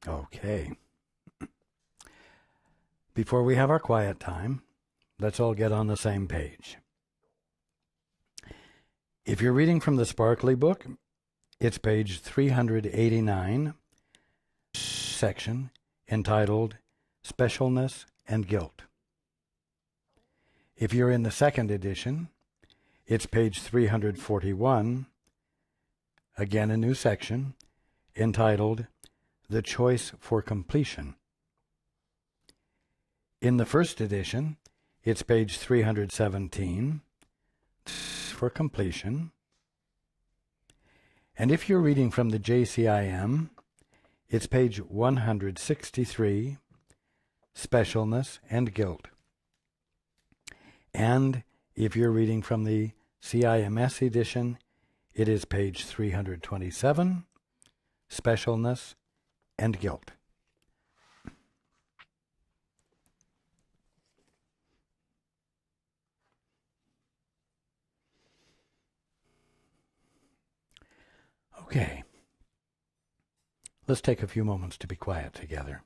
Okay. Before we have our quiet time, let's all get on the same page. If you're reading from the Sparkly book, it's page 389, section entitled Specialness and Guilt. If you're in the second edition, it's page 341, again a new section entitled The Choice for Completion. In the first edition, it's page 317 for completion. And if you're reading from the JCIM, it's page 163, Specialness and Guilt. And if you're reading from the CIMS edition, it is page 327, Specialness and Guilt. Okay. Let's take a few moments to be quiet together.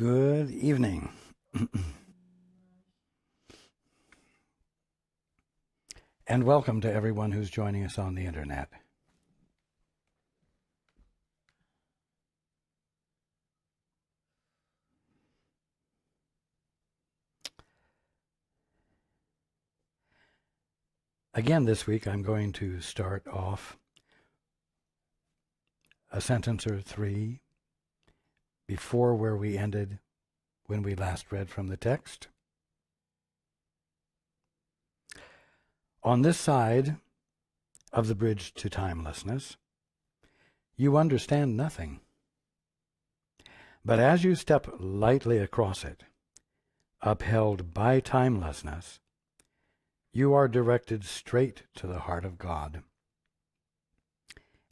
Good evening. And welcome to everyone who's joining us on the internet. Again, this week I'm going to start off a sentence or three before where we ended when we last read from the text. On this side of the bridge to timelessness, you understand nothing. But as you step lightly across it, upheld by timelessness, you are directed straight to the heart of God.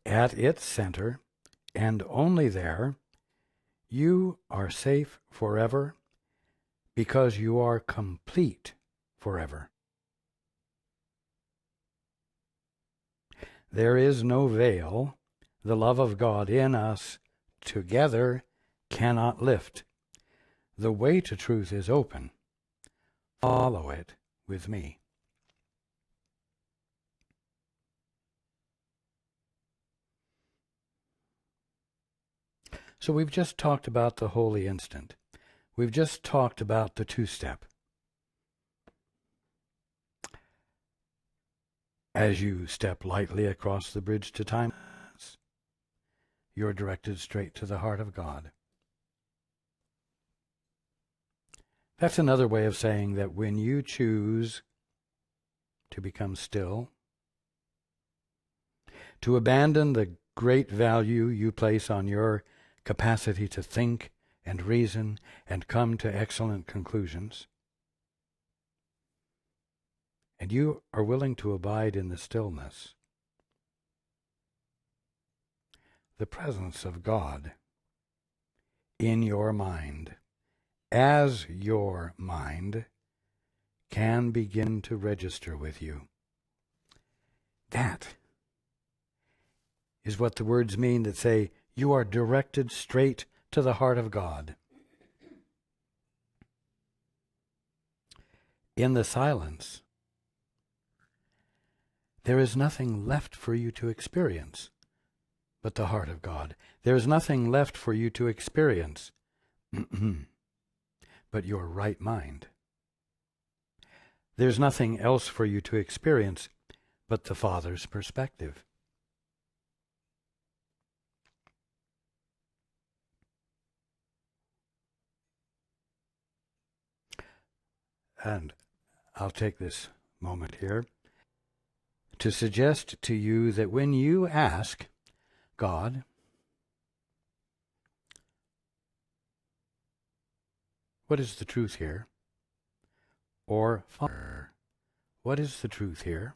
At its center, and only there, you are safe forever because you are complete forever. There is no veil the love of God in us together cannot lift. The way to truth is open. Follow it with me. So we've just talked about the holy instant. We've just talked about the two-step. As you step lightly across the bridge to time, you're directed straight to the heart of God. That's another way of saying that when you choose to become still, to abandon the great value you place on your capacity to think and reason and come to excellent conclusions, and you are willing to abide in the stillness, the presence of God in your mind, as your mind, can begin to register with you. That is what the words mean that say, you are directed straight to the heart of God. In the silence, there is nothing left for you to experience but the heart of God. There is nothing left for you to experience but your right mind. There's nothing else for you to experience but the Father's perspective. And I'll take this moment here to suggest to you that when you ask God, what is the truth here? Or, Father, what is the truth here?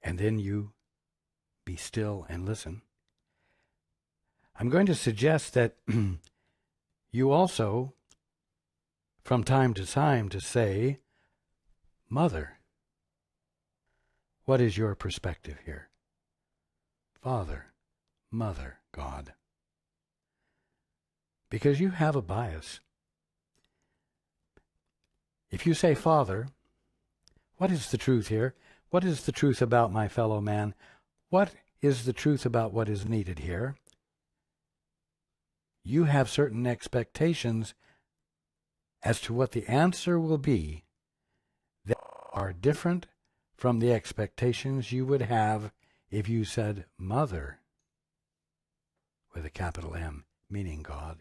And then you be still and listen. I'm going to suggest that you also, from time to time, to say, Mother, what is your perspective here? Father, Mother, God. Because you have a bias. If you say, Father, what is the truth here? What is the truth about my fellow man? What is the truth about what is needed here? You have certain expectations as to what the answer will be that are different from the expectations you would have if you said Mother with a capital M, meaning God.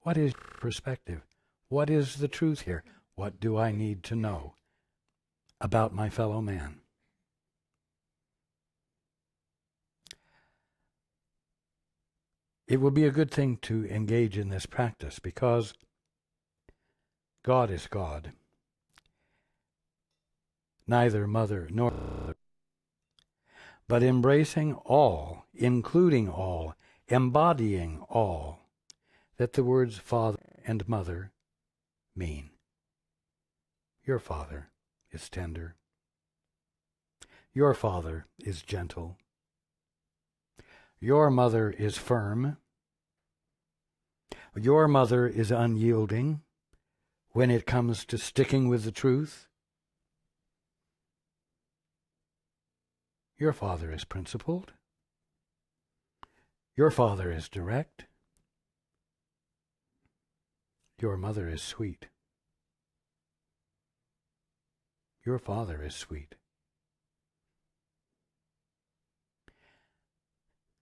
What is your perspective? What is the truth here? What do I need to know about my fellow man? It will be a good thing to engage in this practice because God is God. Neither mother nor father, but embracing all, including all, embodying all that the words Father and Mother mean. Your Father is tender. Your Father is gentle. Your mother is firm. Your mother is unyielding when it comes to sticking with the truth. Your father is principled. Your father is direct. Your mother is sweet. Your father is sweet.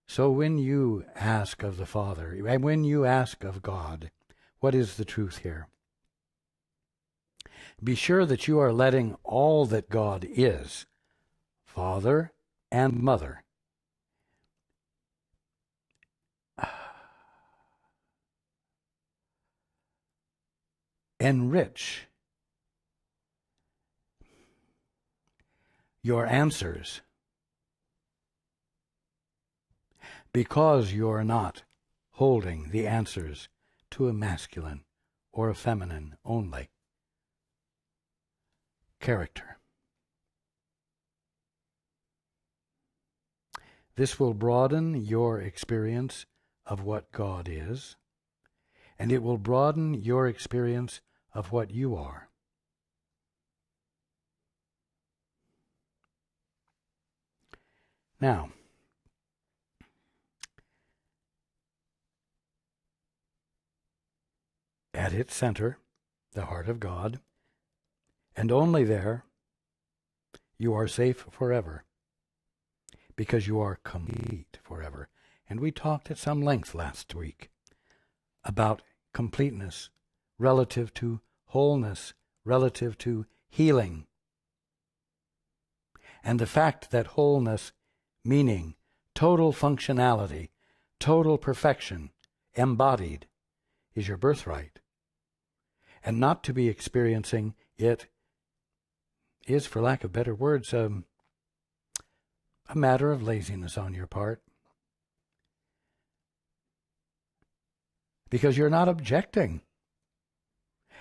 So when you ask of the Father, and when you ask of God, what is the truth here? Be sure that you are letting all that God is, Father and Mother, enrich your answers, because you're not holding the answers to a masculine or a feminine only character. This will broaden your experience of what God is, and it will broaden your experience of what you are. Now, at its center, the heart of God, and only there, you are safe forever, because you are complete forever. And we talked at some length last week about completeness relative to wholeness, relative to healing. And the fact that wholeness, meaning total functionality, total perfection, embodied, is your birthright. And not to be experiencing it is, for lack of better words, a matter of laziness on your part. Because you're not objecting.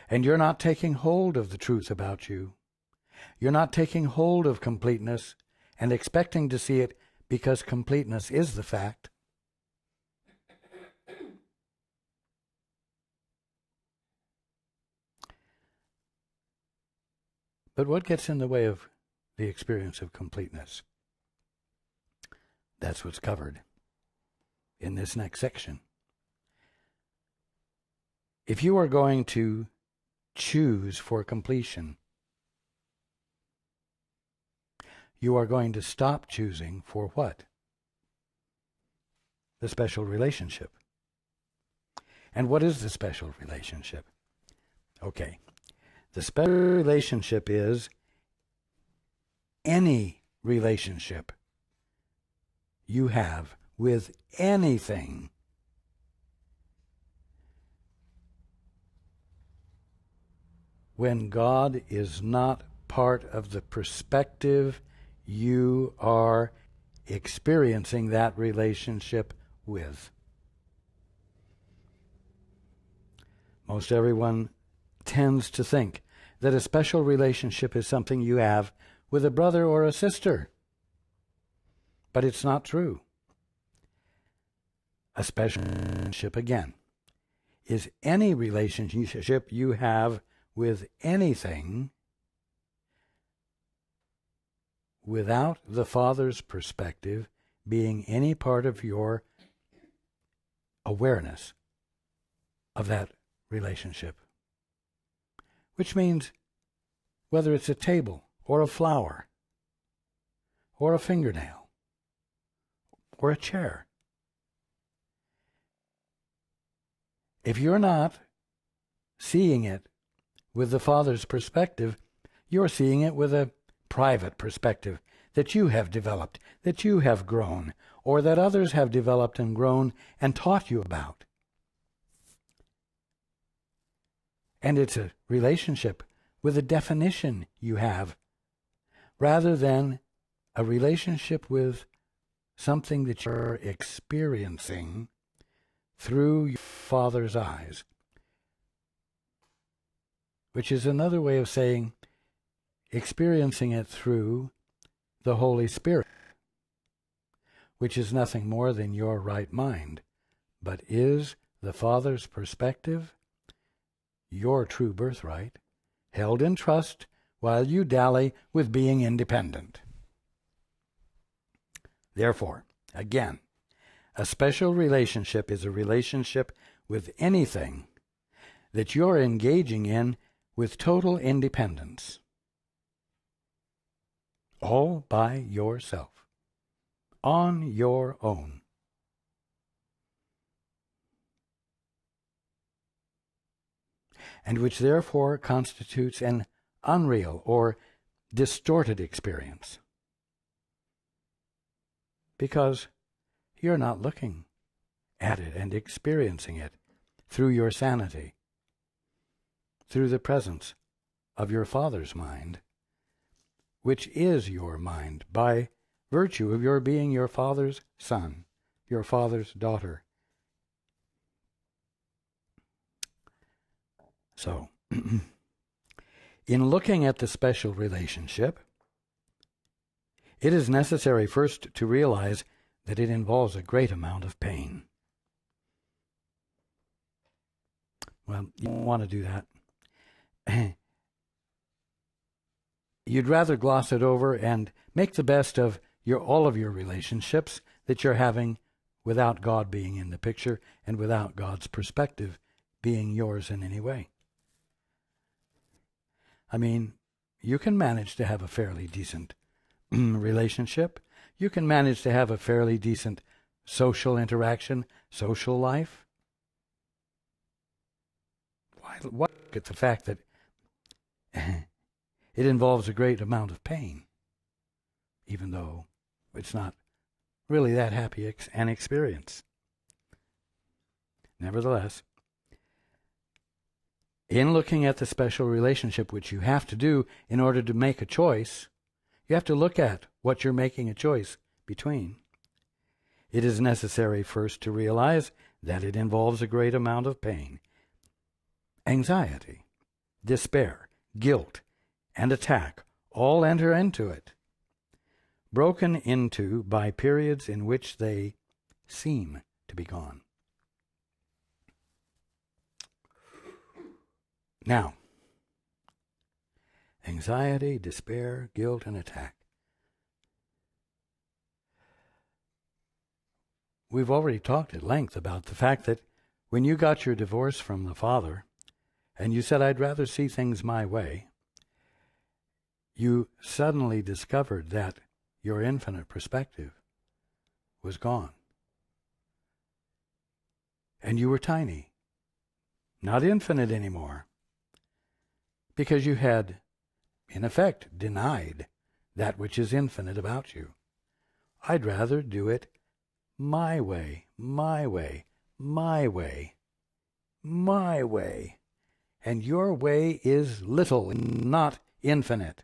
And you're not taking hold of the truth about you. You're not taking hold of completeness and expecting to see it because completeness is the fact. But what gets in the way of the experience of completeness? That's what's covered in this next section. If you are going to choose for completion, you are going to stop choosing for what? The special relationship. And what is the special relationship? Okay. The special relationship is any relationship you have with anything when God is not part of the perspective you are experiencing that relationship with. Most everyone tends to think that a special relationship is something you have with a brother or a sister. But it's not true. A special relationship, again, is any relationship you have with anything without the Father's perspective being any part of your awareness of that relationship. Which means whether it's a table or a flower or a fingernail or a chair, if you're not seeing it with the Father's perspective, you're seeing it with a private perspective that you have developed, that you have grown, or that others have developed and grown and taught you about. And it's a relationship with a definition you have, rather than a relationship with something that you're experiencing through your Father's eyes, which is another way of saying experiencing it through the Holy Spirit, which is nothing more than your right mind, but is the Father's perspective, your true birthright, held in trust while you dally with being independent. Therefore, again, a special relationship is a relationship with anything that you're engaging in with total independence, all by yourself, on your own. And which therefore constitutes an unreal or distorted experience, because you're not looking at it and experiencing it through your sanity, through the presence of your Father's mind, which is your mind by virtue of your being your Father's son, your Father's daughter. So, in looking at the special relationship, it is necessary first to realize that it involves a great amount of pain. Well, you don't want to do that. You'd rather gloss it over and make the best of all of your relationships that you're having without God being in the picture and without God's perspective being yours in any way. I mean, you can manage to have a fairly decent relationship. You can manage to have a fairly decent social interaction, social life. Why look at the fact that it involves a great amount of pain, even though it's not really that happy an experience. Nevertheless, in looking at the special relationship, which you have to do in order to make a choice, you have to look at what you're making a choice between. It is necessary first to realize that it involves a great amount of pain, anxiety, despair, guilt, and attack all enter into it, broken into by periods in which they seem to be gone. Now, anxiety, despair, guilt, and attack. We've already talked at length about the fact that when you got your divorce from the Father, and you said, I'd rather see things my way, you suddenly discovered that your infinite perspective was gone. And you were tiny, not infinite anymore, because you had, in effect, denied that which is infinite about you. I'd rather do it my way, my way, my way, my way. And your way is little, not infinite.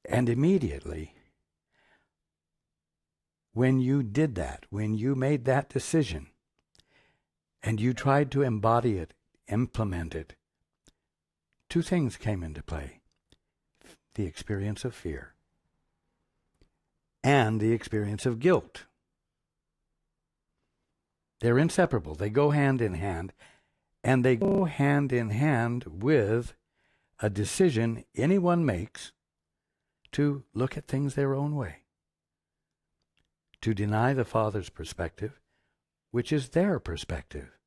And immediately, when you did that, when you made that decision, and you tried to embody it, implement it, two things came into play. The experience of fear and the experience of guilt. They're inseparable. They go hand in hand, and they go hand in hand with a decision anyone makes to look at things their own way, to deny the Father's perspective, which is their perspective.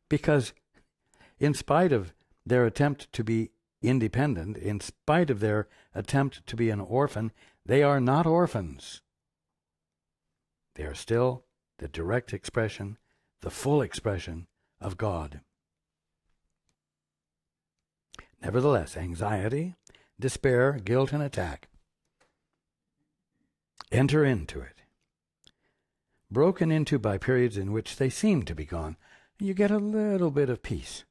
Because in spite of their attempt to be independent, in spite of their attempt to be an orphan, they are not orphans. They are still the direct expression, the full expression of God. Nevertheless, anxiety, despair, guilt, and attack enter into it, broken into by periods in which they seem to be gone. You get a little bit of peace.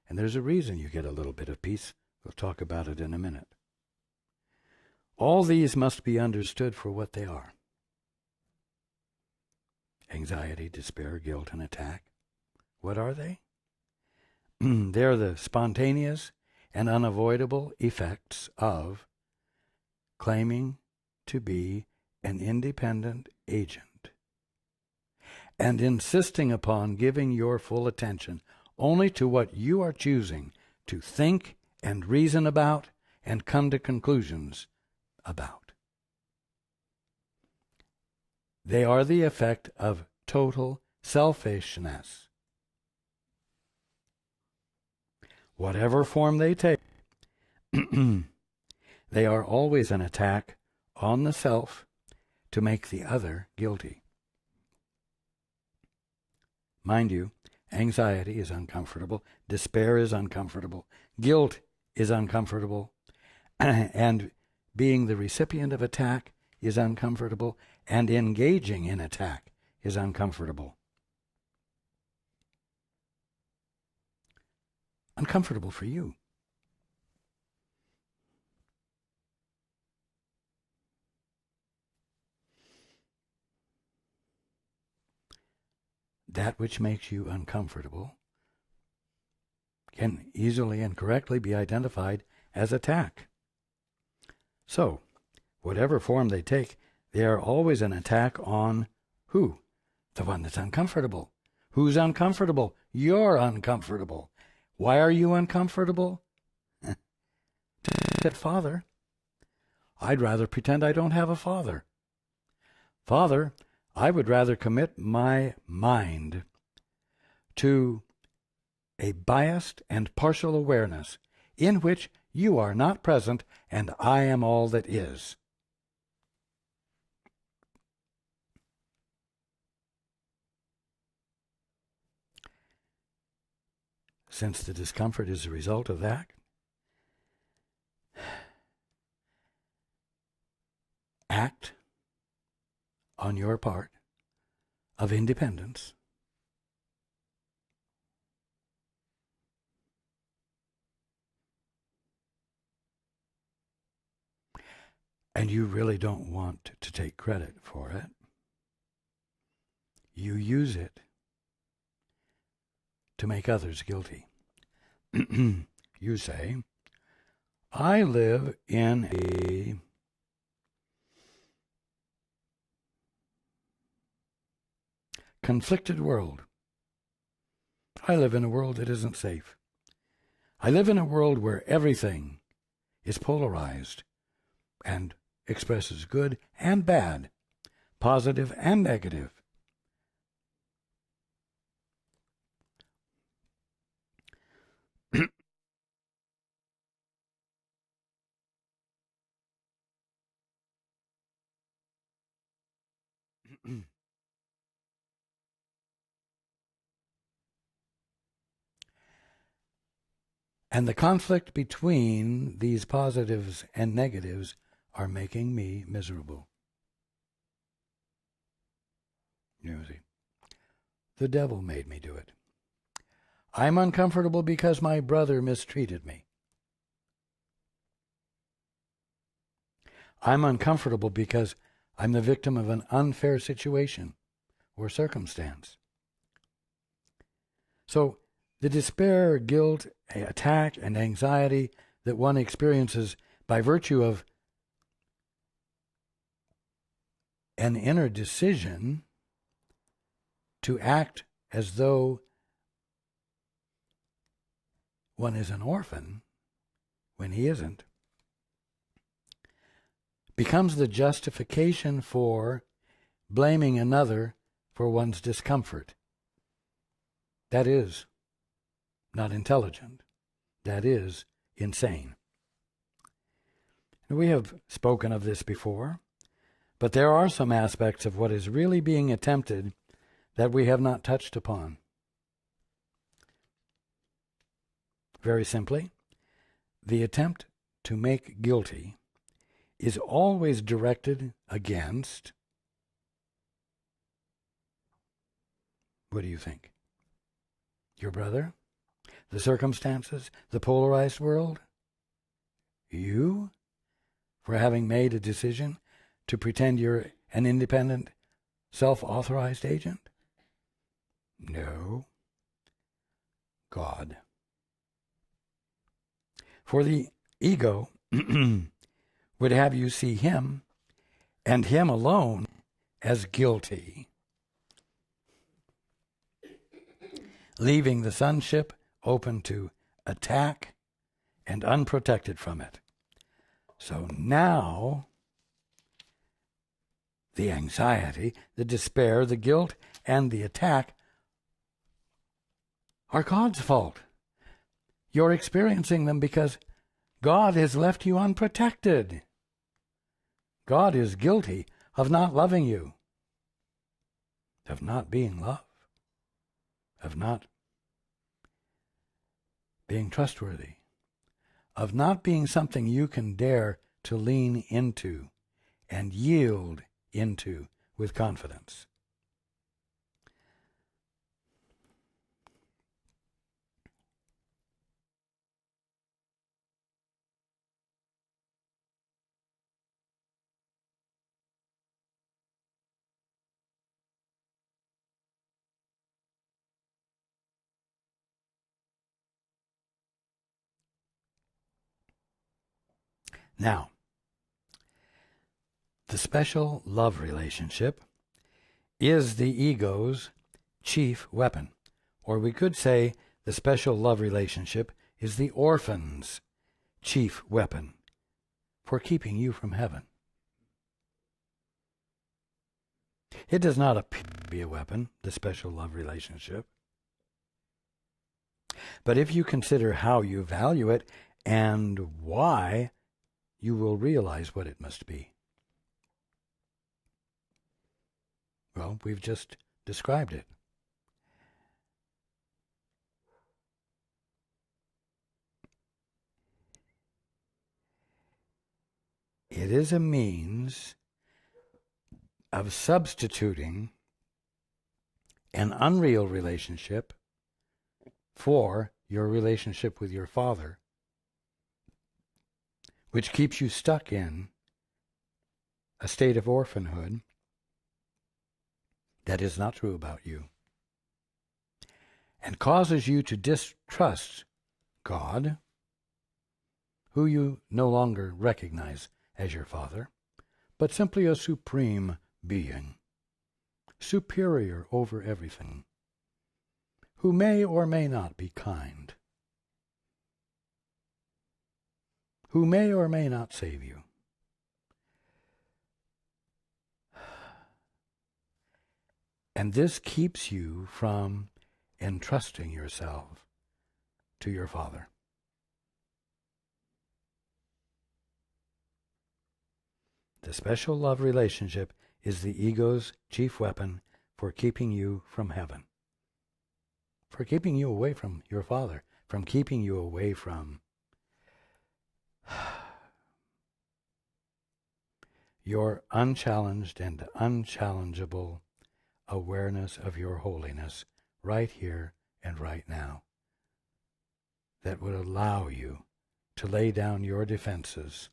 And there's a reason you get a little bit of peace. We'll talk about it in a minute. All these must be understood for what they are. Anxiety, despair, guilt, and attack. What are they? They're the spontaneous and unavoidable effects of claiming to be an independent agent and insisting upon giving your full attention only to what you are choosing to think and reason about and come to conclusions about. They are the effect of total selfishness. Whatever form they take, they are always an attack on the self to make the other guilty. Mind you, anxiety is uncomfortable, despair is uncomfortable, guilt is uncomfortable, and being the recipient of attack is uncomfortable, and engaging in attack is uncomfortable. Uncomfortable for you. That which makes you uncomfortable can easily and correctly be identified as attack. So, whatever form they take, they are always an attack on who? The one that's uncomfortable. Who's uncomfortable? You're uncomfortable. Why are you uncomfortable? Said Father, I'd rather pretend I don't have a father. Father, I would rather commit my mind to a biased and partial awareness in which you are not present and I am all that is. Since the discomfort is a result of that, act on your part of independence. And you really don't want to take credit for it. You use it to make others guilty. You say, I live in a conflicted world. I live in a world that isn't safe. I live in a world where everything is polarized and expresses good and bad, positive and negative. And the conflict between these positives and negatives are making me miserable. You see, the devil made me do it. I'm uncomfortable because my brother mistreated me. I'm uncomfortable because I'm the victim of an unfair situation or circumstance. So the despair, guilt, attack, and anxiety that one experiences by virtue of an inner decision to act as though one is an orphan when he isn't, becomes the justification for blaming another for one's discomfort. That is not intelligent. That is insane. We have spoken of this before, but there are some aspects of what is really being attempted that we have not touched upon. Very simply, the attempt to make guilty is always directed against, what do you think? Your brother? The circumstances? The polarized world? You? For having made a decision to pretend you're an independent, self-authorized agent? No. God. For the ego would have you see him and him alone as guilty. leaving the sonship open to attack and unprotected from it. So now the anxiety, the despair, the guilt, and the attack are God's fault. You're experiencing them because God has left you unprotected. God is guilty of not loving you, of not being loved, of not being trustworthy, of not being something you can dare to lean into and yield into with confidence. Now, the special love relationship is the ego's chief weapon. Or we could say the special love relationship is the orphan's chief weapon for keeping you from heaven. It does not appear to be a weapon, the special love relationship. But if you consider how you value it and why, you will realize what it must be. Well, we've just described it. It is a means of substituting an unreal relationship for your relationship with your Father, which keeps you stuck in a state of orphanhood that is not true about you, and causes you to distrust God, who you no longer recognize as your Father, but simply a supreme being, superior over everything, who may or may not be kind, who may or may not save you. And this keeps you from entrusting yourself to your Father. The special love relationship is the ego's chief weapon for keeping you from heaven, for keeping you away from your Father, from keeping you away from your unchallenged and unchallengeable awareness of your holiness right here and right now, that would allow you to lay down your defenses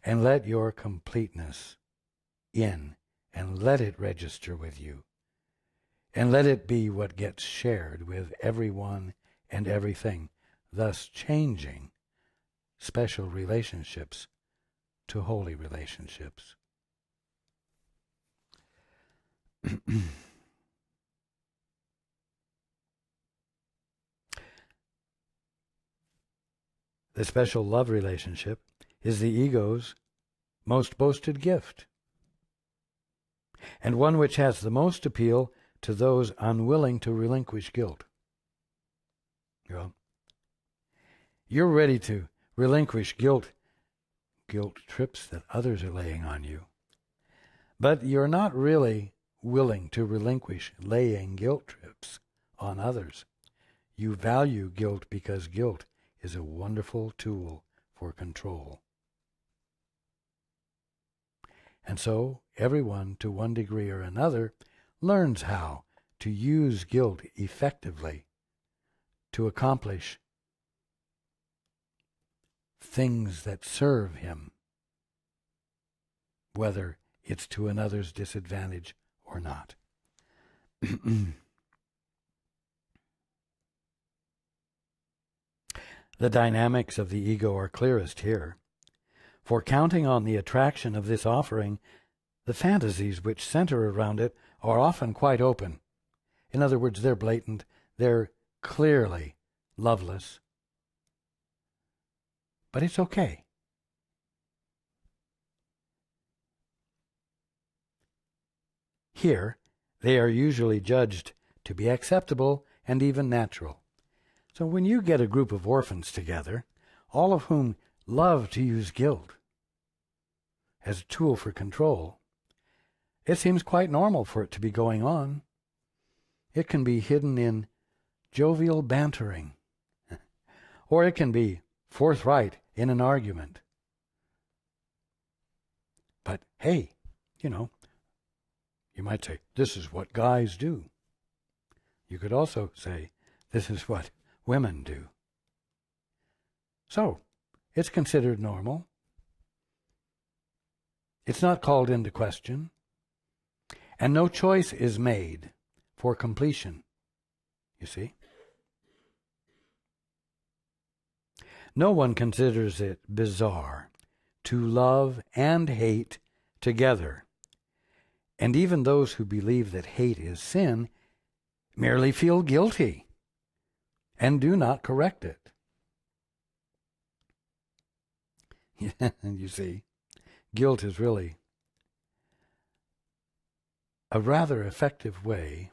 and let your completeness in, and let it register with you, and let it be what gets shared with everyone and everything, thus changing special relationships to holy relationships. The special love relationship is the ego's most boasted gift, and one which has the most appeal to those unwilling to relinquish guilt. You're ready to relinquish guilt trips that others are laying on you, but you're not really willing to relinquish laying guilt trips on others. You value guilt because guilt is a wonderful tool for control. And so everyone, to one degree or another, learns how to use guilt effectively to accomplish things that serve him, whether it's to another's disadvantage or not. The dynamics of the ego are clearest here. For counting on the attraction of this offering, the fantasies which center around it are often quite open. In other words, they're blatant. They're clearly loveless. But it's okay. Here, they are usually judged to be acceptable and even natural. So when you get a group of orphans together, all of whom love to use guilt as a tool for control, it seems quite normal for it to be going on. It can be hidden in jovial bantering, or it can be forthright in an argument. But hey, you might say, this is what guys do. You could also say, this is what women do. So, it's considered normal. It's not called into question. And no choice is made for completion, you see. No one considers it bizarre to love and hate together. And even those who believe that hate is sin merely feel guilty and do not correct it. You see, guilt is really a rather effective way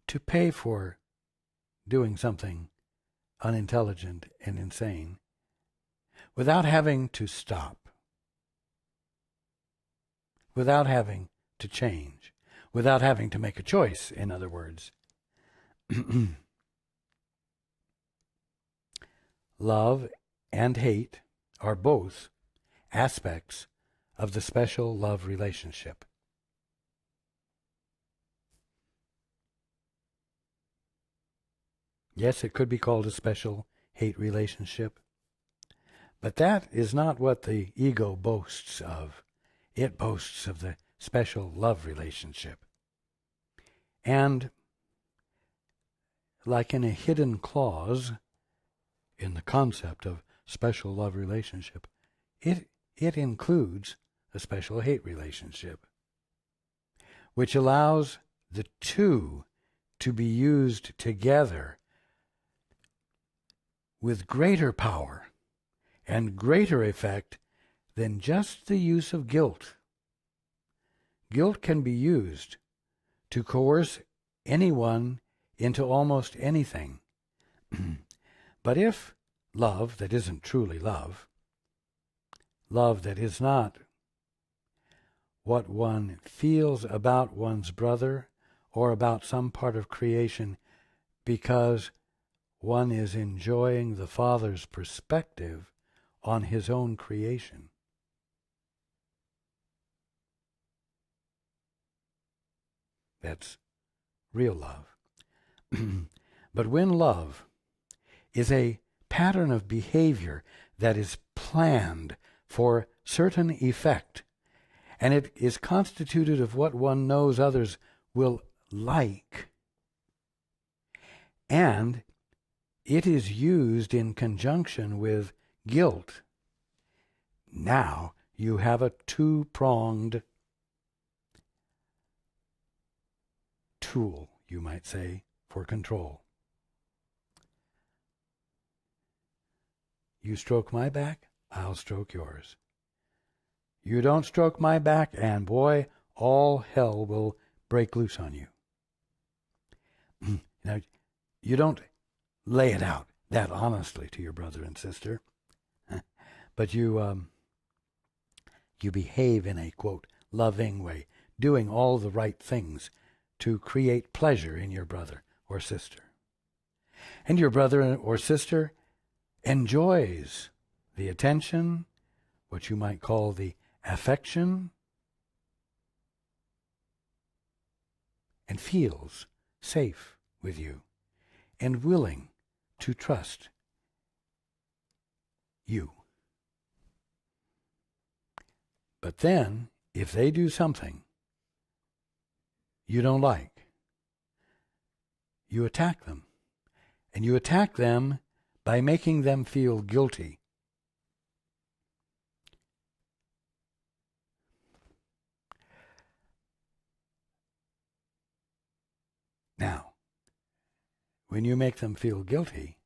to pay for doing something unintelligent and insane without having to stop, without having to change, without having to make a choice, in other words. Love and hate are both aspects of the special love relationship. Yes, it could be called a special hate relationship, but that is not what the ego boasts of. It boasts of the special love relationship. And like in a hidden clause in the concept of special love relationship, it includes a special hate relationship, which allows the two to be used together with greater power and greater effect than just the use of guilt. Guilt can be used to coerce anyone into almost anything. But if love that isn't truly love, love that is not what one feels about one's brother or about some part of creation because one is enjoying the Father's perspective on his own creation, that's real love. But when love is a pattern of behavior that is planned for certain effect, and it is constituted of what one knows others will like, and it is used in conjunction with guilt, now you have a two-pronged tool, you might say, for control. You stroke my back, I'll stroke yours. You don't stroke my back, and boy, all hell will break loose on you. Now, you don't lay it out that honestly to your brother and sister, but you behave in a, quote, loving way, doing all the right things to create pleasure in your brother or sister. And your brother or sister enjoys the attention, what you might call the affection, and feels safe with you and willing to trust you. But then, if they do something you don't like, you attack them. And you attack them by making them feel guilty. Now, when you make them feel guilty,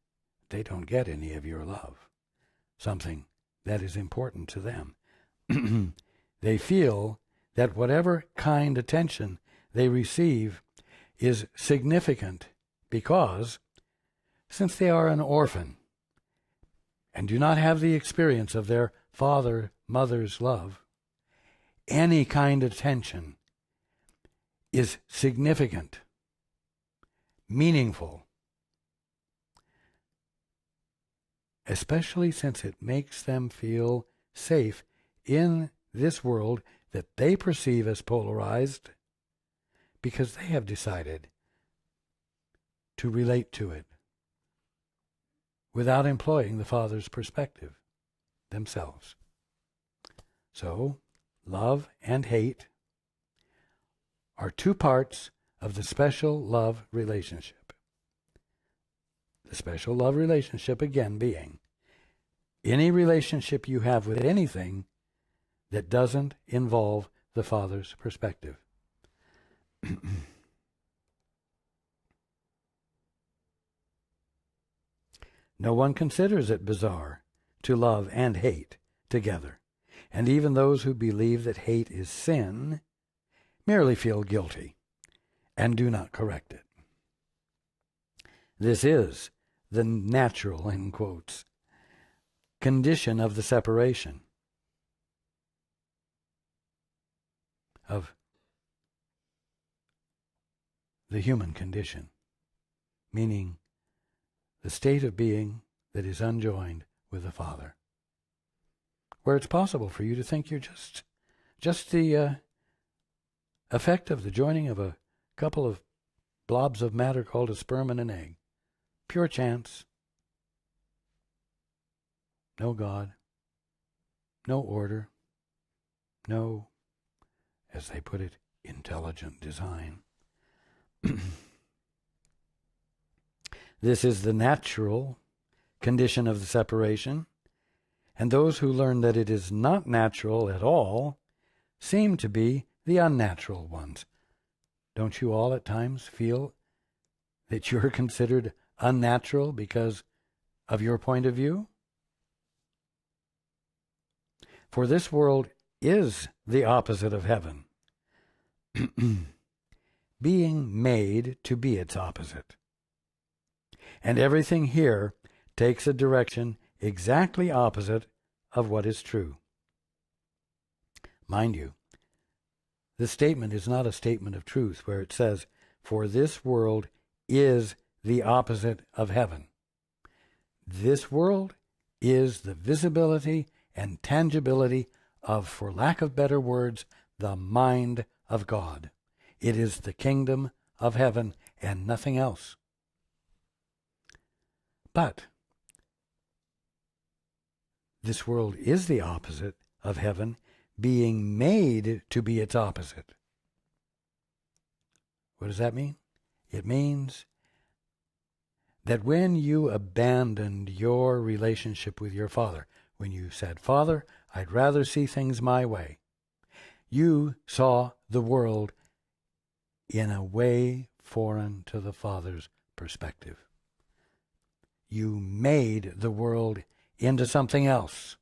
they don't get any of your love, something that is important to them. They feel that whatever kind attention they receive is significant because, since they are an orphan and do not have the experience of their father, mother's love, any kind of attention is significant, meaningful, especially since it makes them feel safe in this world that they perceive as polarized, because they have decided to relate to it without employing the Father's perspective themselves. So, love and hate are two parts of the special love relationship. The special love relationship, again, being any relationship you have with anything that doesn't involve the Father's perspective. No one considers it bizarre to love and hate together, and even those who believe that hate is sin merely feel guilty and do not correct it. This is the natural, in quotes, condition of the separation of the human condition, meaning the state of being that is unjoined with the Father, where it's possible for you to think you're just the effect of the joining of a couple of blobs of matter called a sperm and an egg. Pure chance. No God. No order. No, as they put it, intelligent design. This is the natural condition of the separation, and those who learn that it is not natural at all seem to be the unnatural ones. Don't you all at times feel that you're considered unnatural because of your point of view? For this world is the opposite of heaven, being made to be its opposite. And everything here takes a direction exactly opposite of what is true. Mind you, the statement is not a statement of truth where it says, for this world is the opposite of heaven. This world is the visibility and tangibility of, for lack of better words, the mind of God. It is the kingdom of heaven and nothing else. But this world is the opposite of heaven, being made to be its opposite. What does that mean? It means that when you abandoned your relationship with your Father, when you said, Father, I'd rather see things my way, you saw the world in a way foreign to the Father's perspective. You made the world into something else.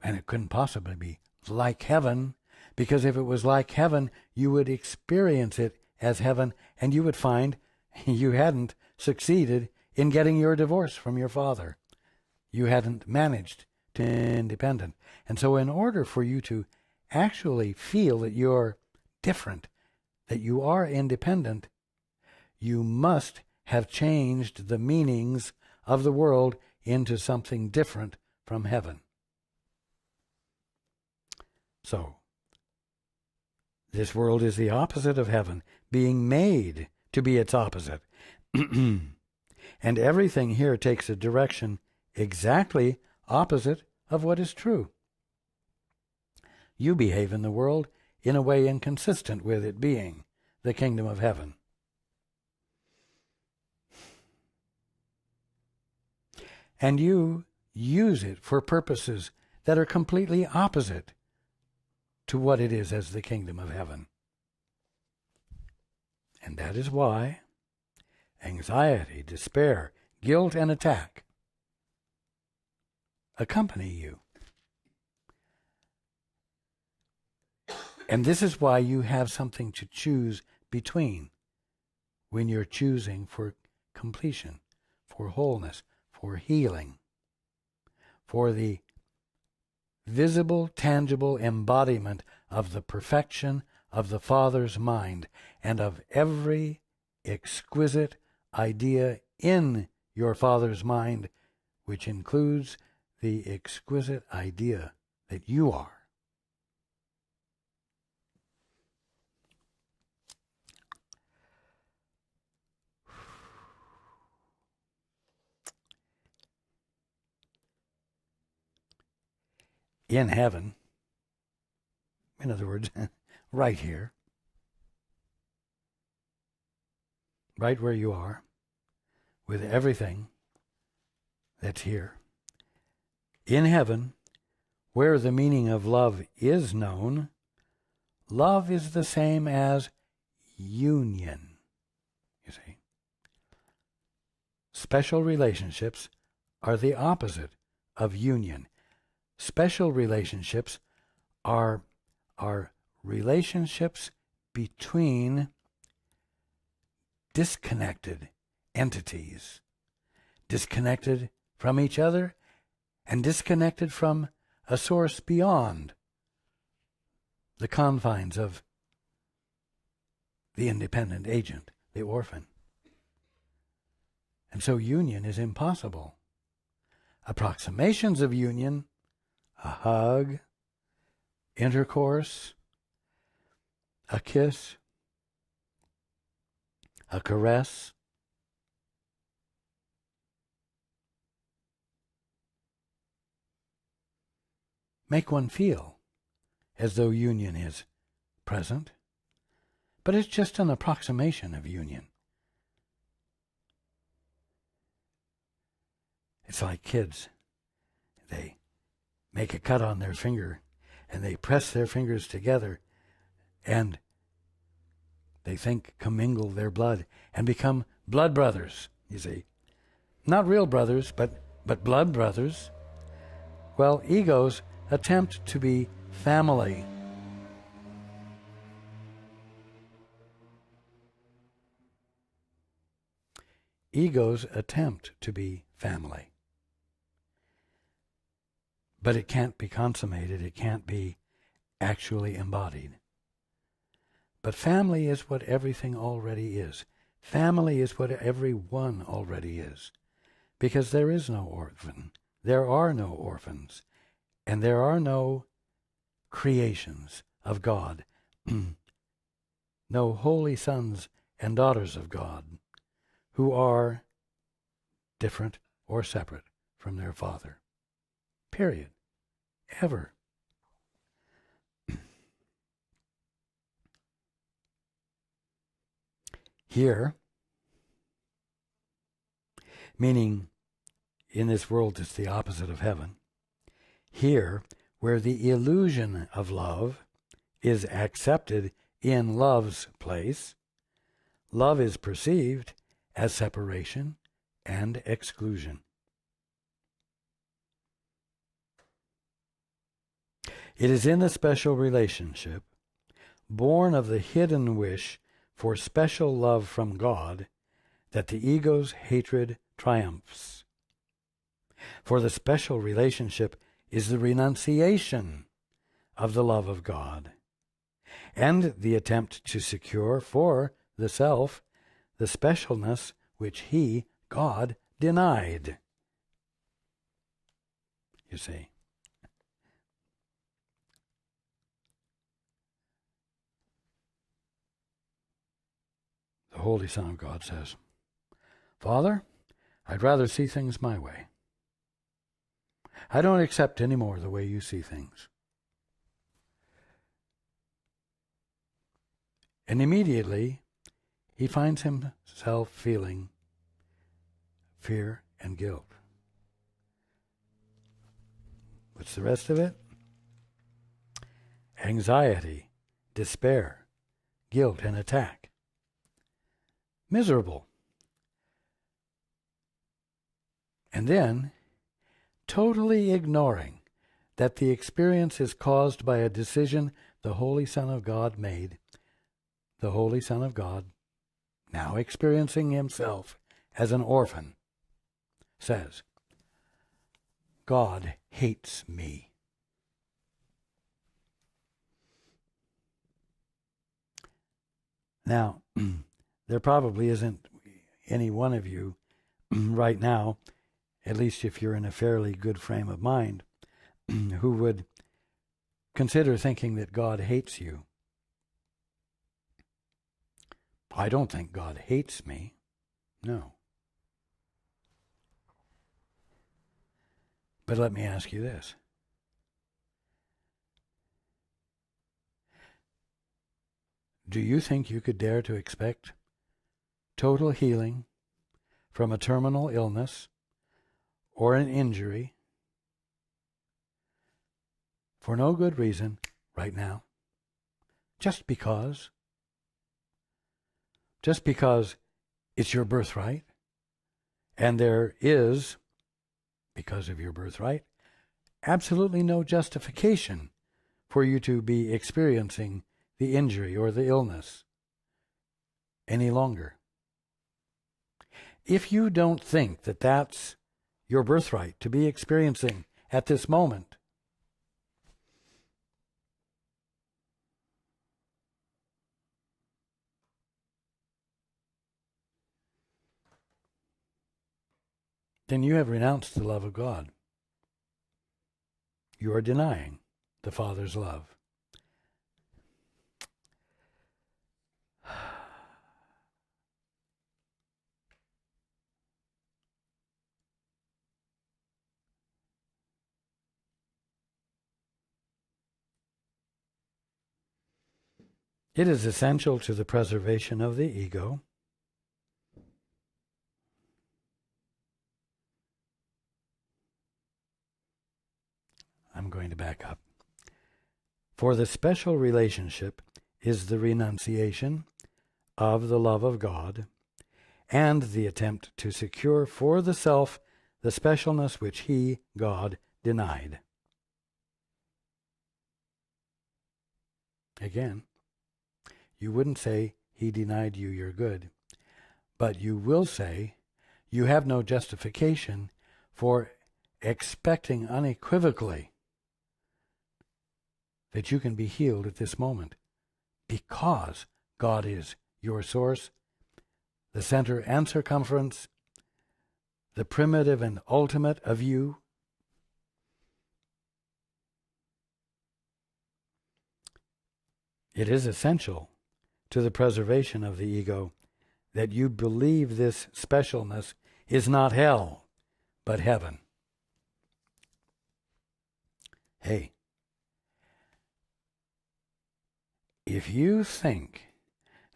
And it couldn't possibly be like heaven, because if it was like heaven, you would experience it as heaven, and you would find you hadn't succeeded in getting your divorce from your father. You hadn't managed to be independent. And so in order for you to actually feel that you're different, that you are independent, you must have changed the meanings of the world into something different from heaven. So, this world is the opposite of heaven, being made to be its opposite. And everything here takes a direction exactly opposite of what is true. You behave in the world in a way inconsistent with it being the kingdom of heaven. And you use it for purposes that are completely opposite to what it is as the kingdom of heaven. And that is why anxiety, despair, guilt, and attack accompany you. And this is why you have something to choose between when you're choosing for completion, for wholeness, for healing, for the visible, tangible embodiment of the perfection of the Father's mind and of every exquisite idea in your Father's mind, which includes the exquisite idea that you are. In heaven, in other words, right here, right where you are, with everything that's here. In heaven, where the meaning of love is known, love is the same as union, you see. Special relationships are the opposite of union. Special relationships are relationships between disconnected entities, disconnected from each other and disconnected from a source beyond the confines of the independent agent, the orphan. And so union is impossible. Approximations of union, a hug, intercourse, a kiss, a caress, make one feel as though union is present, but it's just an approximation of union. It's like kids. They make a cut on their finger and they press their fingers together and they think commingle their blood and become blood brothers, you see. Not real brothers, but blood brothers. Well, egos attempt to be family. Egos attempt to be family. But it can't be consummated. It can't be actually embodied. But family is what everything already is. Family is what everyone already is. Because there is no orphan. There are no orphans. And there are no creations of God. No holy sons and daughters of God who are different or separate from their Father. Period. Ever. Here, meaning in this world it's the opposite of heaven. Here, where the illusion of love is accepted in love's place, love is perceived as separation and exclusion. It is in the special relationship, born of the hidden wish for special love from God, that the ego's hatred triumphs. For the special relationship is the renunciation of the love of God, and the attempt to secure for the self the specialness which he, God, denied. You see. The Holy Son of God says, Father, I'd rather see things my way. I don't accept anymore the way you see things. And immediately he finds himself feeling fear and guilt. What's the rest of it? anxiety, despair, guilt, and attack. Miserable. And then, totally ignoring that the experience is caused by a decision the Holy Son of God made, the Holy Son of God, now experiencing himself as an orphan, says, God hates me. Now, there probably isn't any one of you right now, at least if you're in a fairly good frame of mind, who would consider thinking that God hates you. I don't think God hates me. No. But let me ask you this. Do you think you could dare to expect total healing from a terminal illness or an injury for no good reason right now? Just because it's your birthright, and there is, because of your birthright, absolutely no justification for you to be experiencing the injury or the illness any longer. If you don't think that that's your birthright to be experiencing at this moment, then you have renounced the love of God. You are denying the Father's love. It is essential to the preservation of the ego I'm going to back up. For the special relationship is the renunciation of the love of God and the attempt to secure for the self the specialness which he, God, denied. Again, you wouldn't say he denied you your good, but you will say you have no justification for expecting unequivocally that you can be healed at this moment, because God is your source, the center and circumference, the primitive and ultimate of you. It is essential to the preservation of the ego that you believe this specialness is not hell, but heaven. Hey, if you think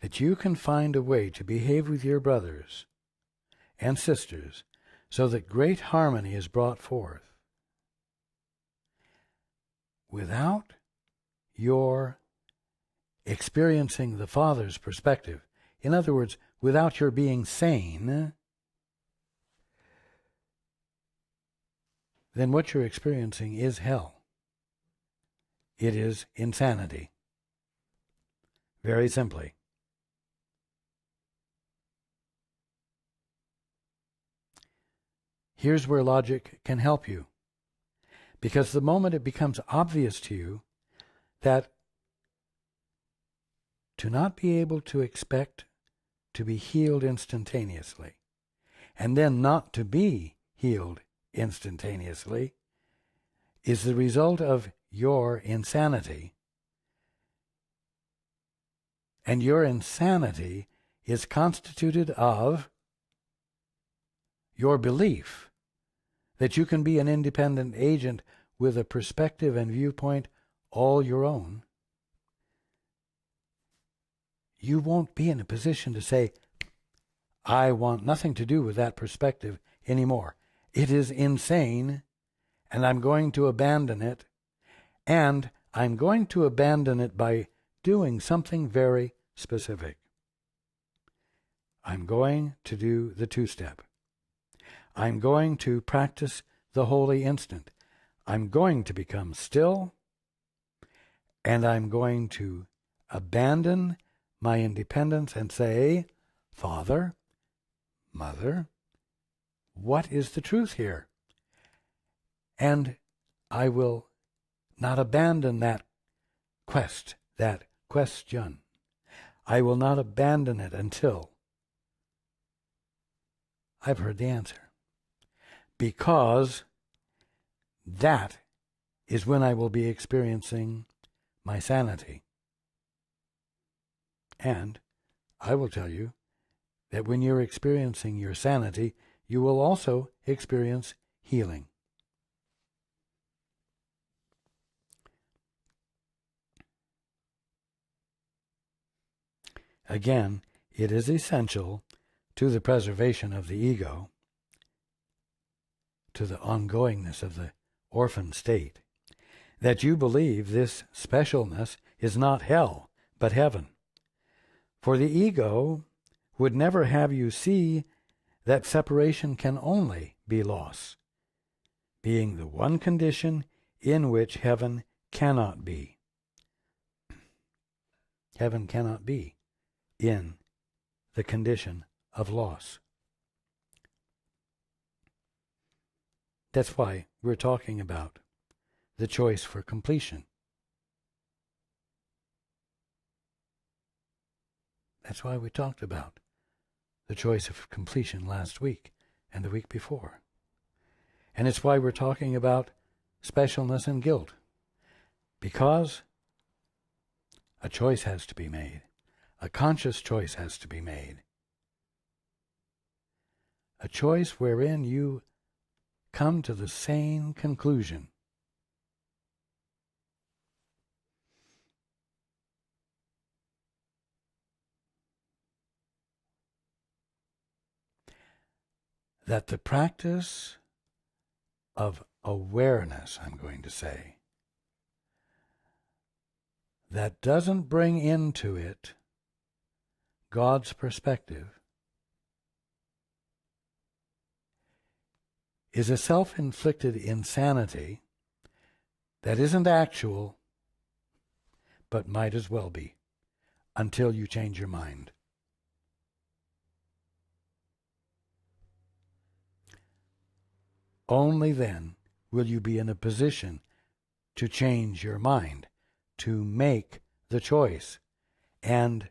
that you can find a way to behave with your brothers and sisters so that great harmony is brought forth without your experiencing the Father's perspective, in other words, without your being sane, then what you're experiencing is hell. It is insanity. Very simply. Here's where logic can help you. Because the moment it becomes obvious to you that to not be able to expect to be healed instantaneously, and then not to be healed instantaneously, is the result of your insanity. And your insanity is constituted of your belief that you can be an independent agent with a perspective and viewpoint all your own. You won't be in a position to say, I want nothing to do with that perspective anymore. It is insane, and I'm going to abandon it, and I'm going to abandon it by doing something very specific. I'm going to do the two-step. I'm going to practice the holy instant. I'm going to become still, and I'm going to abandon my independence and say, Father, Mother, what is the truth here? And I will not abandon that quest, that question. I will not abandon it until I've heard the answer. Because that is when I will be experiencing my sanity. And I will tell you that when you're experiencing your sanity, you will also experience healing. Again, it is essential to the preservation of the ego, to the ongoingness of the orphan state, that you believe this specialness is not hell, but heaven. For the ego would never have you see that separation can only be loss, being the one condition in which heaven cannot be. Heaven cannot be in the condition of loss. That's why we're talking about the choice for completion. That's why we talked about the choice of completion last week and the week before. And it's why we're talking about specialness and guilt. Because a choice has to be made. A conscious choice has to be made. A choice wherein you come to the same conclusion. That the practice of awareness, I'm going to say, that doesn't bring into it God's perspective is a self-inflicted insanity that isn't actual, but might as well be, until you change your mind. Only then will you be in a position to change your mind, to make the choice, and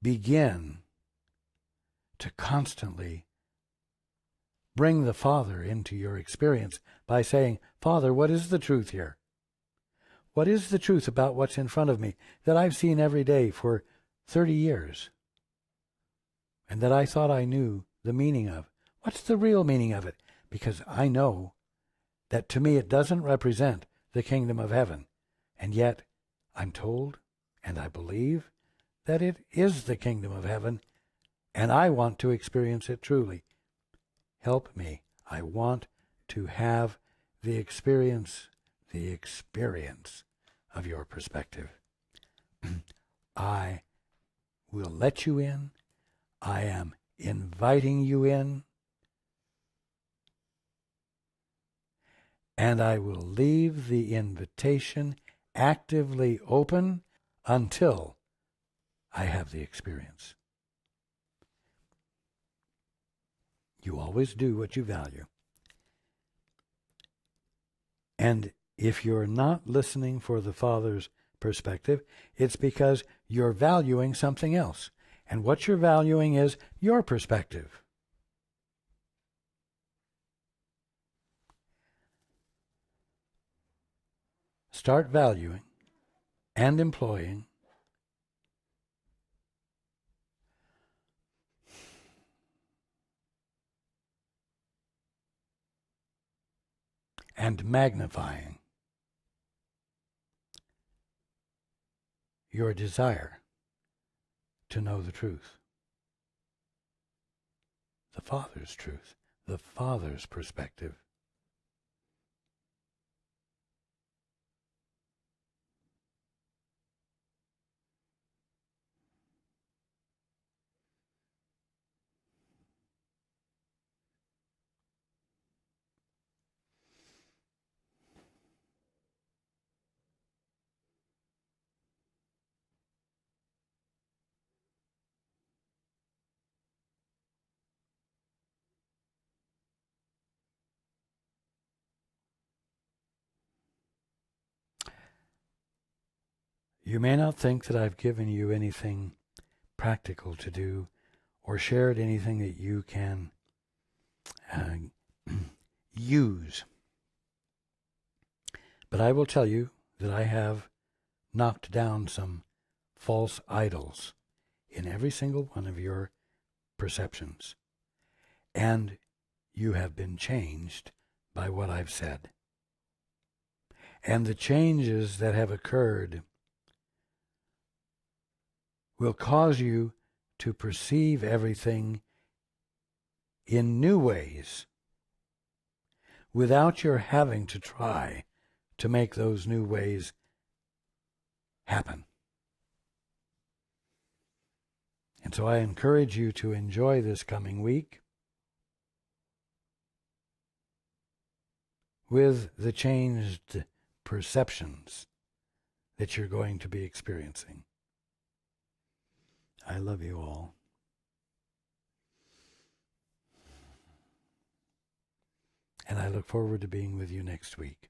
begin to constantly bring the Father into your experience by saying, Father, what is the truth here? What is the truth about what's in front of me that I've seen every day for 30 years and that I thought I knew the meaning of? What's the real meaning of it? Because I know that to me it doesn't represent the kingdom of heaven. And yet I'm told and I believe that it is the kingdom of heaven, and I want to experience it truly. Help me. I want to have the experience of your perspective. I will let you in. I am inviting you in. And I will leave the invitation actively open until I have the experience. You always do what you value. And if you're not listening for the Father's perspective, it's because you're valuing something else. And what you're valuing is your perspective. Start valuing and employing and magnifying your desire to know the truth. The Father's truth, the Father's perspective. You may not think that I've given you anything practical to do or shared anything that you can use. But I will tell you that I have knocked down some false idols in every single one of your perceptions. And you have been changed by what I've said. And the changes that have occurred will cause you to perceive everything in new ways without your having to try to make those new ways happen. And so I encourage you to enjoy this coming week with the changed perceptions that you're going to be experiencing. I love you all. And I look forward to being with you next week.